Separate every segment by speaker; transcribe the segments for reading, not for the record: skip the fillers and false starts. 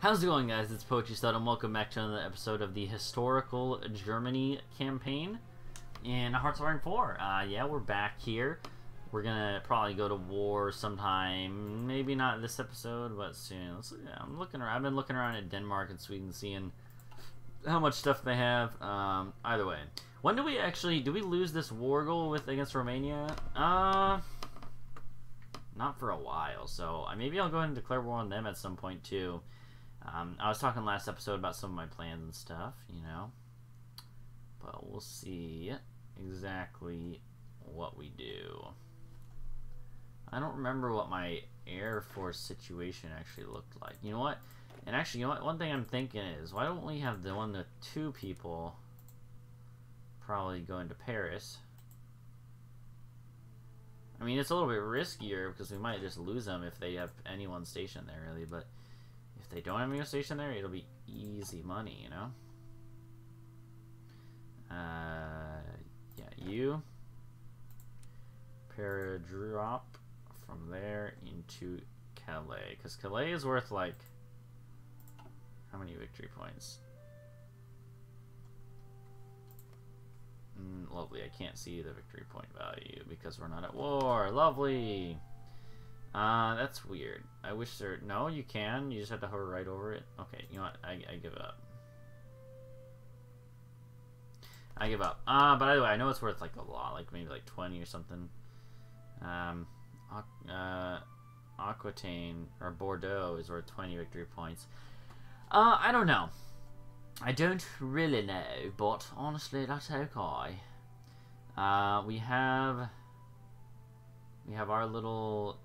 Speaker 1: How's it going, guys? It's Poetry Stud, and welcome back to another episode of the Historical Germany campaign in Hearts of Iron 4. Yeah, we're back here. We're gonna probably go to war sometime, maybe not this episode, but soon. I'm looking around. I've been looking around at Denmark and Sweden, seeing how much stuff they have. Either way, when do we lose this war goal against Romania? Not for a while, so maybe I'll go ahead and declare war on them at some point too. I was talking last episode about some of my plans and stuff, you know, but we'll see exactly what we do. I don't remember what my Air Force situation actually looked like. You know what? And actually, you know what? One thing I'm thinking is, why don't we have the two people probably go into Paris? I mean, it's a little bit riskier because we might just lose them if they have anyone stationed there, really, but if they don't have anyone stationed there, it'll be easy money, you know? Yeah, you paradrop from there into Calais, because Calais is worth, like, how many victory points? Lovely, I can't see the victory point value because we're not at war. Lovely! That's weird. I wish there... No, you can. You just have to hover right over it. Okay, you know what? I give up. I give up. But either way, I know it's worth, like, a lot. Like, maybe, like, 20 or something. Aquitaine, or Bordeaux, is worth 20 victory points. I don't know. I don't really know, but honestly, that's okay. We have our little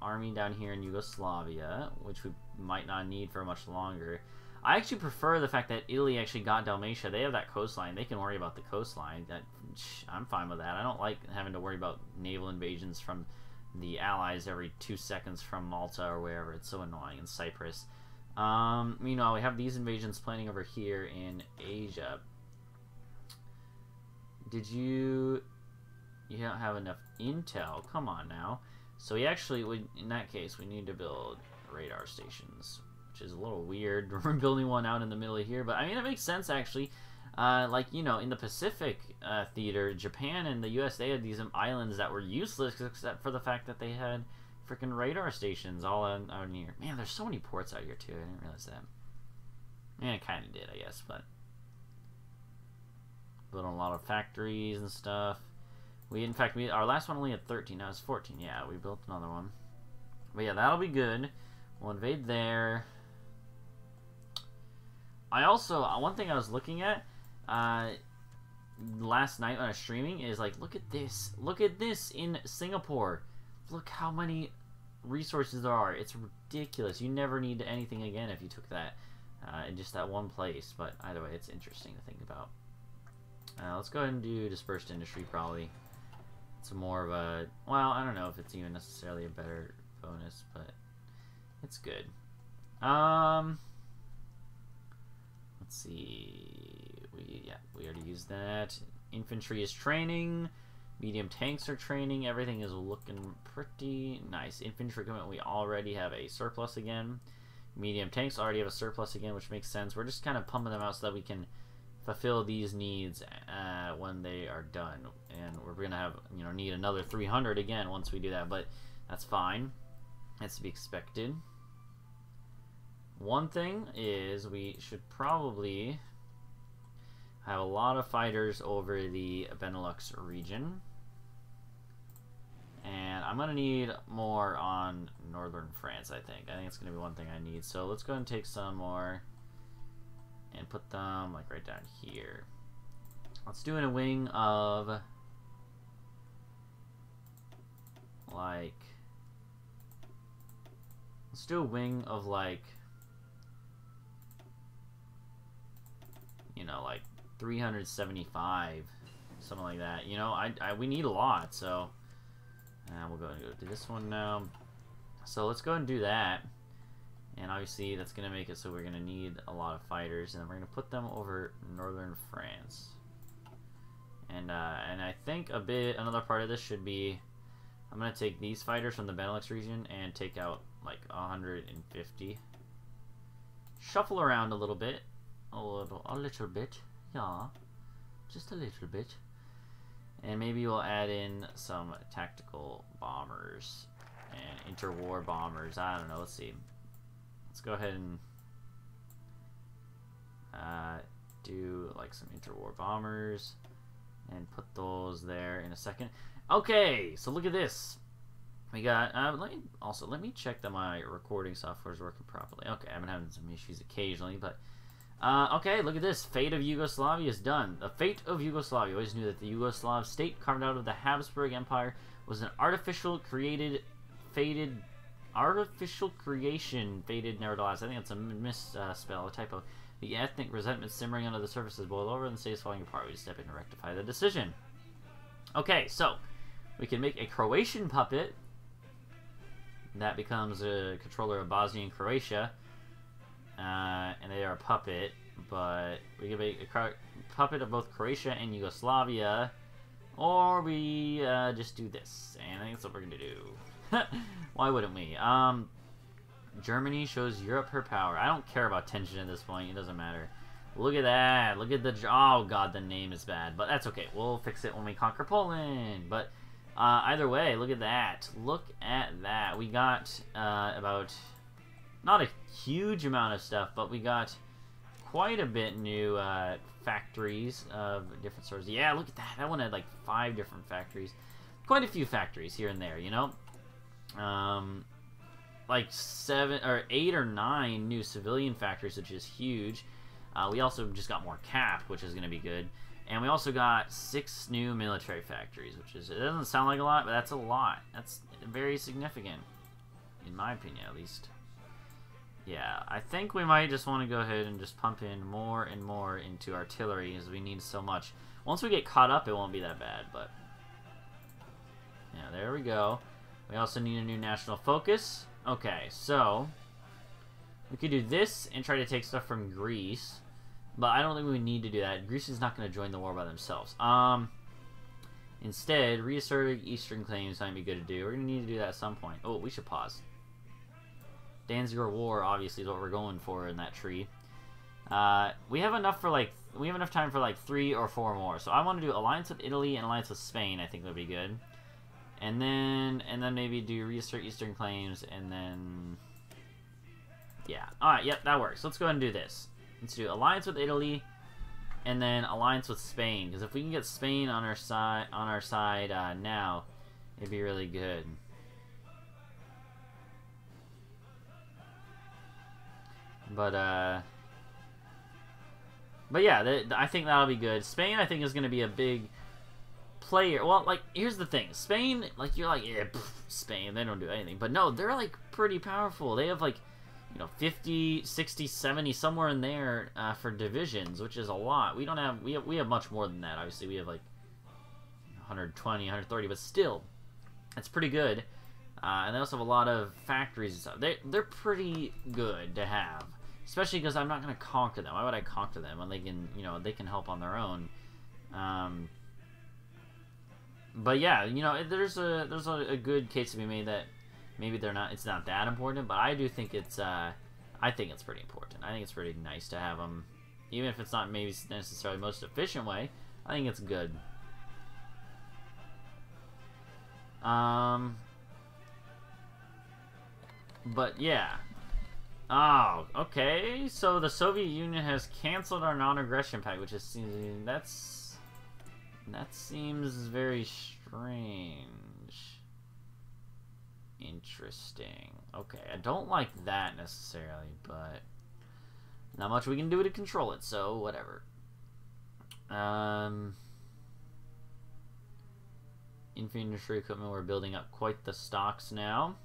Speaker 1: army down here in Yugoslavia, which we might not need for much longer. I actually prefer the fact that Italy actually got Dalmatia. They have that coastline. They can worry about the coastline. I'm fine with that. I don't like having to worry about naval invasions from the Allies every 2 seconds from Malta or wherever. It's so annoying. In Cyprus. You know, we have these invasions planning over here in Asia. You don't have enough intel. Come on now. So we actually would, in that case, we need to build radar stations, which is a little weird. We're building one out in the middle of here, but I mean, it makes sense actually. Like, you know, in the Pacific theater, Japan and the US, they had these islands that were useless except for the fact that they had freaking radar stations all out here. Man, there's so many ports out here too. I didn't realize that. Man, I kind of did, I guess, but building a lot of factories and stuff. In fact, our last one only had 13. Now it's 14. Yeah, we built another one. But yeah, that'll be good. We'll invade there. I also, one thing I was looking at last night when I was streaming is like, look at this. Look at this in Singapore. Look how many resources there are. It's ridiculous. You never need anything again if you took that in just that one place. But either way, it's interesting to think about. Let's go ahead and do dispersed industry probably. It's more of a, well, I don't know if it's even necessarily a better bonus, but it's good. Let's see. We already used that. Infantry is training. Medium tanks are training. Everything is looking pretty nice. Infantry equipment, we already have a surplus again. Medium tanks already have a surplus again, which makes sense. We're just kind of pumping them out so that we can fulfill these needs when they are done, and we're gonna have, you know, need another 300 again once we do that, but that's fine. That's to be expected. One thing is we should probably have a lot of fighters over the Benelux region, and I'm gonna need more on northern France. I think it's gonna be one thing I need, so let's go ahead and take some more and put them like right down here. Let's do in a wing of like, let's do a wing of like, you know, like 375, something like that. You know, we need a lot, so we'll go and go to this one now. So let's go and do that. And obviously that's going to make it so we're going to need a lot of fighters, and then we're going to put them over northern France. And I think another part of this should be, I'm going to take these fighters from the Benelux region and take out like 150. shuffle around a little bit. A little bit. Yeah. Just a little bit. And maybe we'll add in some tactical bombers and interwar bombers. I don't know. Let's see. Let's go ahead and do like some interwar bombers and put those there in a second. Okay, so look at this. We got. Let me check that my recording software is working properly. Okay, I've been having some issues occasionally, but okay, look at this. Fate of Yugoslavia is done. The fate of Yugoslavia. Always knew that the Yugoslav state carved out of the Habsburg Empire was an artificial creation, fated, never to last. I think that's a misspell, a typo. The ethnic resentment simmering under the surface is boiled over and the state is falling apart. We step in to rectify the decision. Okay, so we can make a Croatian puppet that becomes a controller of Bosnia and Croatia. And they are a puppet, but we can make a puppet of both Croatia and Yugoslavia, or we just do this, and I think that's what we're gonna do. Why wouldn't we? Germany shows Europe her power. I don't care about tension at this point. It doesn't matter. Look at that. Look at the... Oh, God, the name is bad. But that's okay. We'll fix it when we conquer Poland. But either way, look at that. Look at that. We got about... Not a huge amount of stuff, but we got quite a bit new factories of different sorts. Yeah, look at that. That one had like 5 different factories. Quite a few factories here and there, you know? Like 7 or 8 or 9 new civilian factories, which is huge. We also just got more cap, which is going to be good. And we also got 6 new military factories, which is, it doesn't sound like a lot, but that's a lot. That's very significant, in my opinion, at least. Yeah, I think we might just want to go ahead and just pump in more and more into artillery, because we need so much. Once we get caught up, it won't be that bad, but... Yeah, there we go. We also need a new national focus. Okay, so we could do this and try to take stuff from Greece, but I don't think we need to do that. Greece is not going to join the war by themselves. Instead, reasserting Eastern claims might be good to do. We're going to need to do that at some point. Oh, we should pause. Danziger War obviously is what we're going for in that tree. We have enough time for like 3 or 4 more. So I want to do alliance with Italy and alliance with Spain. I think would be good. And then maybe do reassert Eastern claims, and then yeah. All right, yep, that works. Let's go ahead and do this. Let's do alliance with Italy, and then alliance with Spain. Because if we can get Spain on our side now, it'd be really good. But yeah, I think that'll be good. Spain, I think, is going to be a big player. Well, like, here's the thing. Spain, like, you're like, yeah, Spain, they don't do anything. But no, they're, like, pretty powerful. They have, like, you know, 50, 60, 70, somewhere in there for divisions, which is a lot. We don't have, we have much more than that. Obviously, we have, like, 120, 130, but still, it's pretty good. And they also have a lot of factories and stuff. They're pretty good to have. Especially because I'm not going to conquer them. Why would I conquer them when they can, you know, they can help on their own? But yeah, you know, there's a good case to be made that maybe it's not that important, but I do think it's I think it's pretty important. I think it's pretty nice to have them, even if it's not maybe necessarily the most efficient way. I think it's good. But yeah. Oh, okay. So the Soviet Union has canceled our non-aggression pact, which is that seems very strange. Interesting. Okay, I don't like that necessarily, but not much we can do to control it, so whatever. Infantry equipment, we're building up quite the stocks now,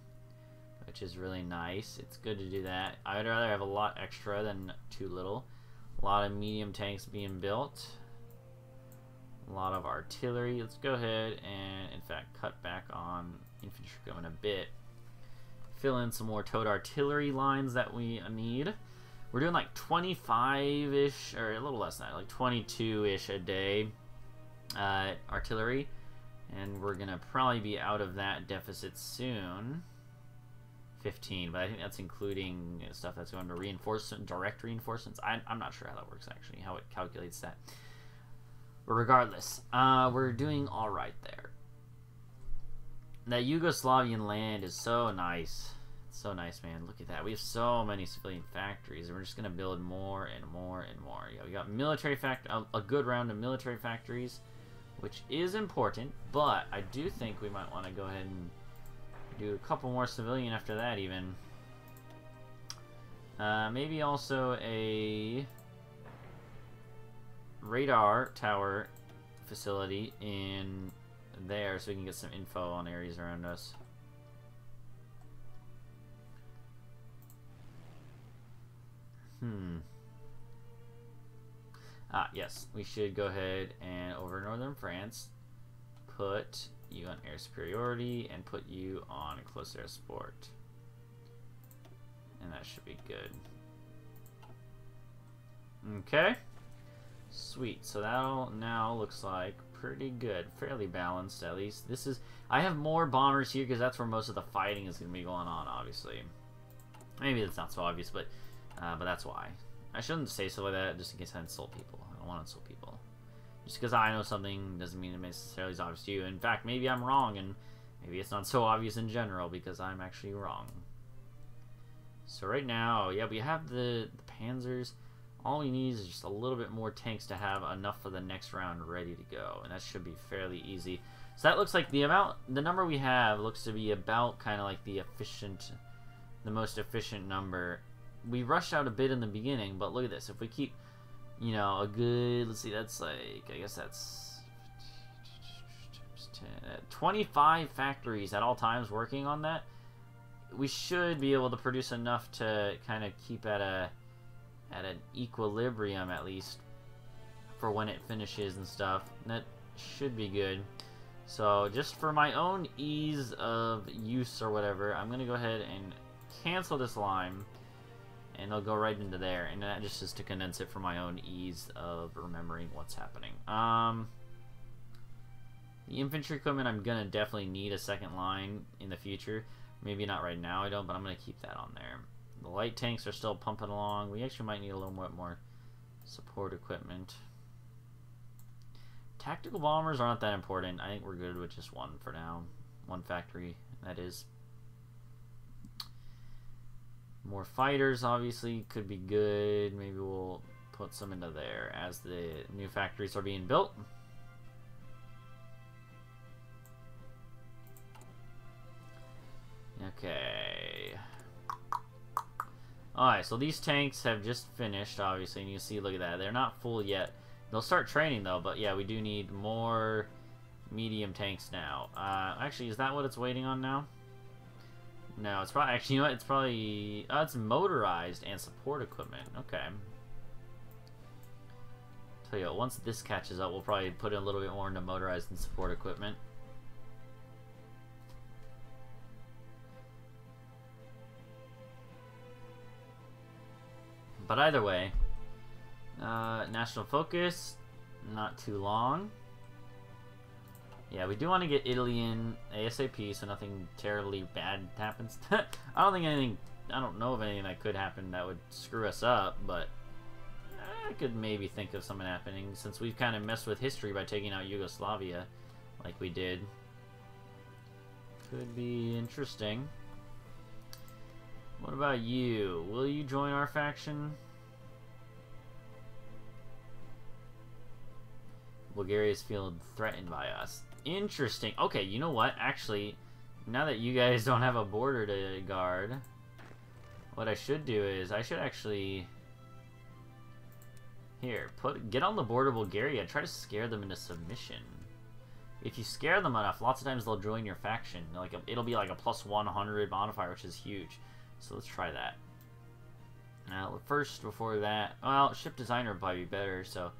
Speaker 1: which is really nice. It's good to do that. I'd rather have a lot extra than too little. A lot of medium tanks being built. A lot of artillery. Let's go ahead and, in fact, cut back on infantry equipment a bit. Fill in some more towed artillery lines that we need. We're doing like 25-ish, or a little less than that, like 22-ish a day artillery. And we're going to probably be out of that deficit soon. 15, but I think that's including stuff that's going to reinforcement, direct reinforcements. I'm not sure how that works, actually, how it calculates that. But regardless, we're doing all right there. That Yugoslavian land is so nice. It's so nice, man. Look at that. We have so many civilian factories, and we're just going to build more and more and more. Yeah, we got military a good round of military factories, which is important, but I do think we might want to go ahead and do a couple more civilian after that, even. Maybe also a radar tower facility in there so we can get some info on areas around us. Yes, we should go ahead and over northern France put you on air superiority and put you on close air support. And that should be good. Okay. Sweet. So that now looks like pretty good. Fairly balanced, at least. This is... I have more bombers here because that's where most of the fighting is going to be going on, obviously. Maybe that's not so obvious, but that's why. I shouldn't say stuff like that just in case I insult people. I don't want to insult people. Just because I know something doesn't mean it necessarily is obvious to you. In fact, maybe I'm wrong, and maybe it's not so obvious in general because I'm actually wrong. So right now, yeah, we have the Panzers. All we need is just a little bit more tanks to have enough for the next round ready to go, and that should be fairly easy. So that looks like the number we have looks to be about kind of like the most efficient number. We rushed out a bit in the beginning, but look at this. If we keep, you know, a good, let's see, that's like, I guess that's 25 factories at all times working on that. We should be able to produce enough to kind of keep at an equilibrium, at least, for when it finishes and stuff. That should be good. So just for my own ease of use or whatever, I'm gonna go ahead and cancel this line, and it'll go right into there, and that just is to condense it for my own ease of remembering what's happening. The infantry equipment, I'm gonna definitely need a second line in the future. Maybe not right now, I don't, but I'm gonna keep that on there. The light tanks are still pumping along. We actually might need a little bit more support equipment. Tactical bombers aren't that important. I think we're good with just one for now. One factory, that is. More fighters, obviously, could be good. Maybe we'll put some into there as the new factories are being built. Okay. Alright, so these tanks have just finished, obviously, and you can see, look at that. They're not full yet. They'll start training, though, but yeah, we do need more medium tanks now. Actually, is that what it's waiting on now? No, it's probably, actually, you know what, it's probably, it's motorized and support equipment. Okay. Tell you what, once this catches up, we'll probably put in a little bit more into motorized and support equipment. But either way, national focus, not too long. Yeah, we do want to get Italy in ASAP so nothing terribly bad happens. I don't know of anything that could happen that would screw us up, but I could maybe think of something happening since we've kind of messed with history by taking out Yugoslavia like we did. Could be interesting. What about you? Will you join our faction? Bulgaria's feeling threatened by us. Interesting. Okay, you know what? Actually, now that you guys don't have a border to guard, what I should do is I should actually get on the border of Bulgaria. Try to scare them into submission. If you scare them enough, lots of times they'll join your faction. Like it'll be like a plus 100 modifier, which is huge. So let's try that. Now, first, before that, well, ship designer would probably be better. So,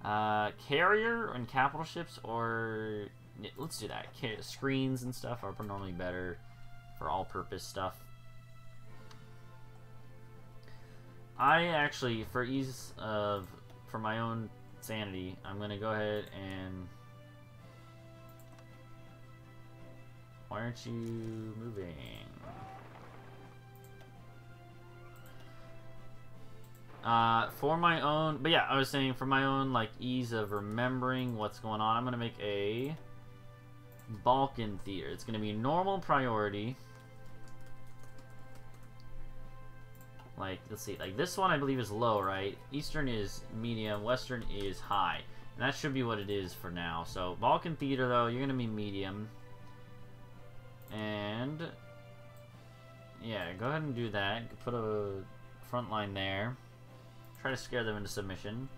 Speaker 1: carrier and capital ships, or let's do that. Screens and stuff are normally better for all-purpose stuff. I actually, for my own sanity, I'm gonna go ahead and. Why aren't you moving? For my own, but yeah, I was saying for my own like ease of remembering what's going on, I'm gonna make a Balkan theater. It's gonna be normal priority. Like, let's see, like this one I believe is low, right? Eastern is medium, Western is high. And that should be what it is for now. So, Balkan Theater, though, you're going to be medium. And, yeah, go ahead and do that. Put a front line there. Try to scare them into submission.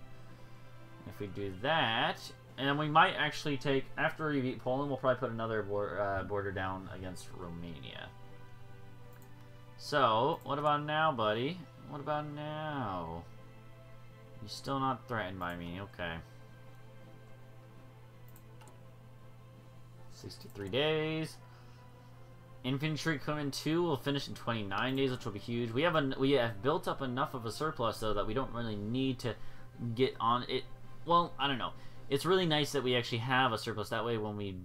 Speaker 1: If we do that, and we might actually take, after we beat Poland, we'll probably put another border down against Romania. So, what about now, buddy? What about now? You're still not threatened by me. Okay. 63 days. Infantry equipment 2 will finish in 29 days, which will be huge. We have built up enough of a surplus, though, that we don't really need to get on it. Well, I don't know. It's really nice that we actually have a surplus. That way, when we,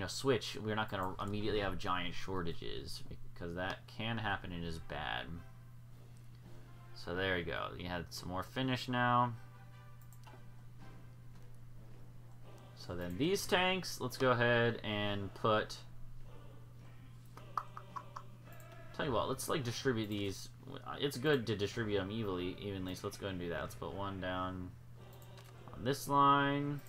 Speaker 1: switch, we're not going to immediately have giant shortages, because that can happen and is bad. So there you go. You had some more finish now. So then these tanks, let's go ahead and put... Tell you what, let's like distribute these. It's good to distribute them evenly, so let's go ahead and do that. Let's put one down on this line.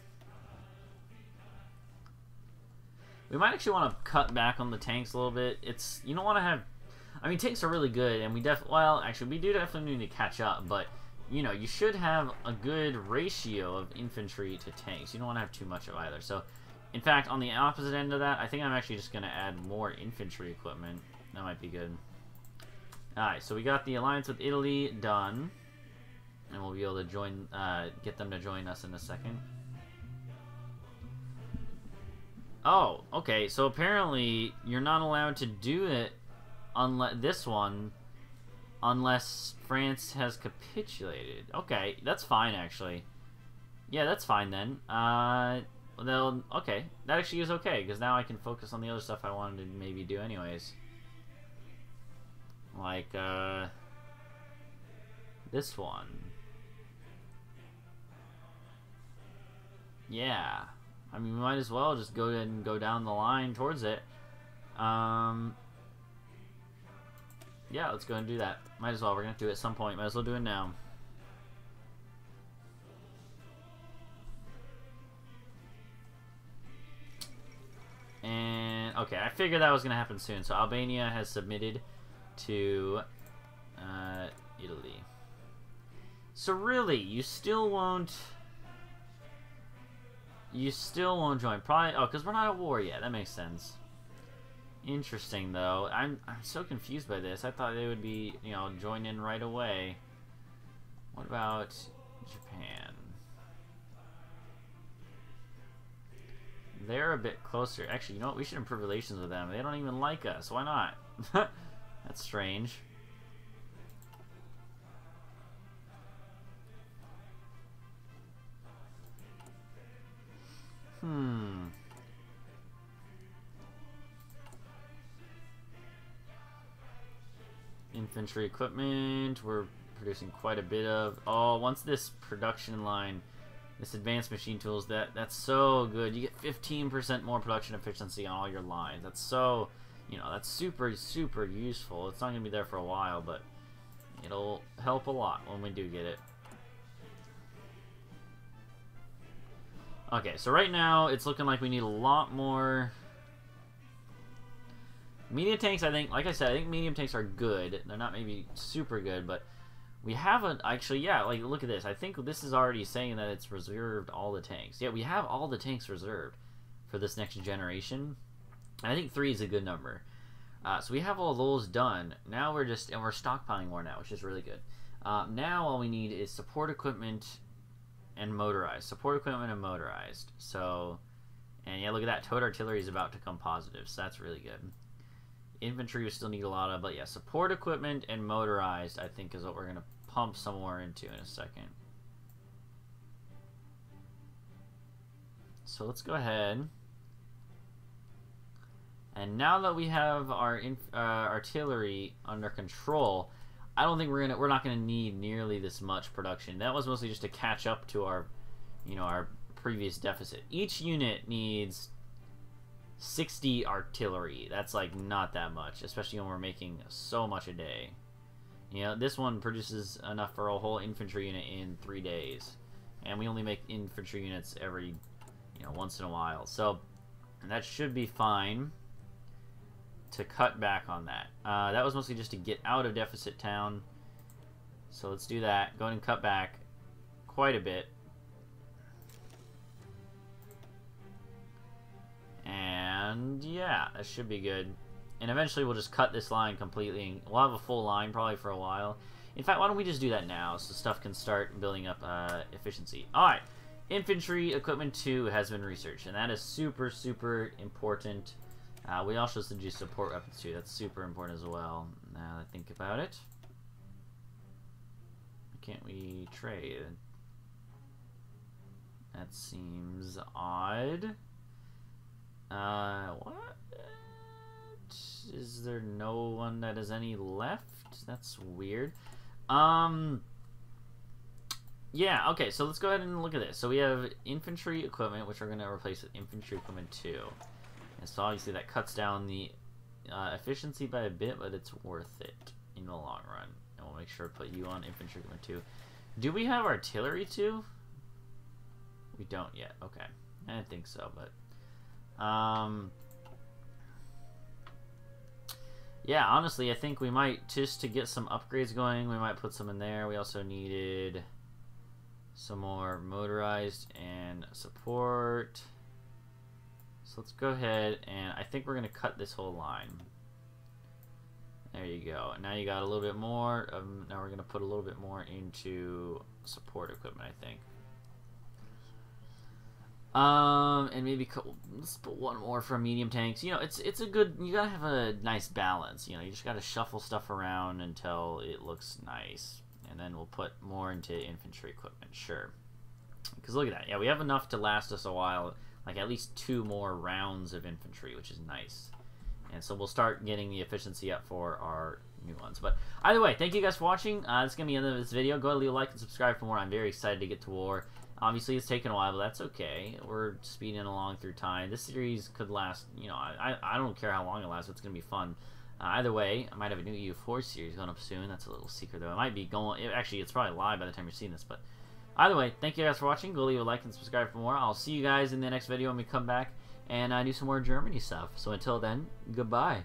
Speaker 1: We might actually want to cut back on the tanks a little bit. You don't want to have... I mean, tanks are really good, and we we do definitely need to catch up, but, you should have a good ratio of infantry to tanks. You don't want to have too much of either. So, in fact, on the opposite end of that, I think I'm actually just going to add more infantry equipment. That might be good. Alright, so we got the alliance with Italy done, and we'll be able to join, get them to join us in a second. Oh, okay, so apparently you're not allowed to do it unless France has capitulated. Okay, that's fine, actually. Yeah, that's fine then. Okay, that actually is okay, because now I can focus on the other stuff I wanted to maybe do anyways. Like, this one. Yeah. I mean, we might as well just go ahead and go down the line towards it. Yeah, let's go and do that. Might as well. We're going to do it at some point. Might as well do it now. And, okay, I figured that was going to happen soon. So, Albania has submitted to Italy. So, really, you still won't join. Probably, oh, because we're not at war yet. That makes sense. Interesting, though. I'm so confused by this. I thought they would be, join in right away. What about Japan? They're a bit closer. Actually, you know what? We should improve relations with them. They don't even like us. Why not? That's strange. Infantry equipment, we're producing quite a bit of. Oh, once this production line, this advanced machine tools, that's so good. You get 15% more production efficiency on all your lines. That's so, that's super, super useful. It's not going to be there for a while, but it'll help a lot when we do get it. Okay, so right now, it's looking like we need a lot more... Medium tanks, I think, like I said, I think medium tanks are good. They're not maybe super good, but we haven't actually, yeah, like, look at this. I think this is already saying that it's reserved all the tanks. Yeah, we have all the tanks reserved for this next generation. And I think 3 is a good number. So we have all those done. Now we're stockpiling more now, which is really good. Now all we need is support equipment and motorized. Support equipment and motorized. So, and yeah, look at that. Towed artillery is about to come positive, so that's really good. Infantry we still need a lot of, but yeah, support equipment and motorized, I think, is what we're going to pump somewhere into in a second. So let's go ahead. And now that we have our artillery under control, I don't think we're not gonna need nearly this much production. That was mostly just to catch up to our, you know, our previous deficit. Each unit needs 60 artillery. That's like not that much, especially when we're making so much a day. You know, this one produces enough for a whole infantry unit in 3 days, and we only make infantry units every, you know, once in a while. So that should be fine to cut back on that. That was mostly just to get out of deficit town. So let's do that. Go ahead and cut back quite a bit. And yeah, that should be good. And eventually we'll just cut this line completely. And we'll have a full line probably for a while. In fact, why don't we just do that now so stuff can start building up efficiency. Alright, infantry equipment 2 has been researched. And that is super, super important. We also should do support weapons too. That's super important as well. Now that I think about it. Can't we trade? That seems odd. What? Is there no one that has any left? That's weird. Yeah, okay, so let's go ahead and look at this. So we have infantry equipment, which we're going to replace with infantry equipment 2. And so obviously that cuts down the efficiency by a bit, but it's worth it in the long run. And we'll make sure to put you on infantry equipment 2. Do we have artillery too? We don't yet. Okay. I didn't think so, but... yeah, honestly, I think we might, just to get some upgrades going, we might put some in there. We also needed some more motorized and support. So let's go ahead, and I think we're going to cut this whole line. There you go. Now you got a little bit more. Now we're going to put a little bit more into support equipment, I think. And maybe let's put one more for medium tanks. You know, it's a good, you gotta have a nice balance. You know, you just gotta shuffle stuff around until it looks nice. And then we'll put more into infantry equipment, sure. Because look at that. Yeah, we have enough to last us a while. Like at least 2 more rounds of infantry, which is nice. And so we'll start getting the efficiency up for our new ones. But either way, thank you guys for watching. That's going to be the end of this video. Go ahead and leave a like and subscribe for more. I'm very excited to get to war. Obviously, it's taken a while, but that's okay. We're speeding along through time. This series could last, you know, I don't care how long it lasts. It's going to be fun. Either way, I might have a new EU4 series going up soon. That's a little secret, though. It might be going... Actually, it's probably live by the time you're seeing this, but... Either way, thank you guys for watching. Go leave a like and subscribe for more. I'll see you guys in the next video when we come back and do some more Germany stuff. So until then, goodbye.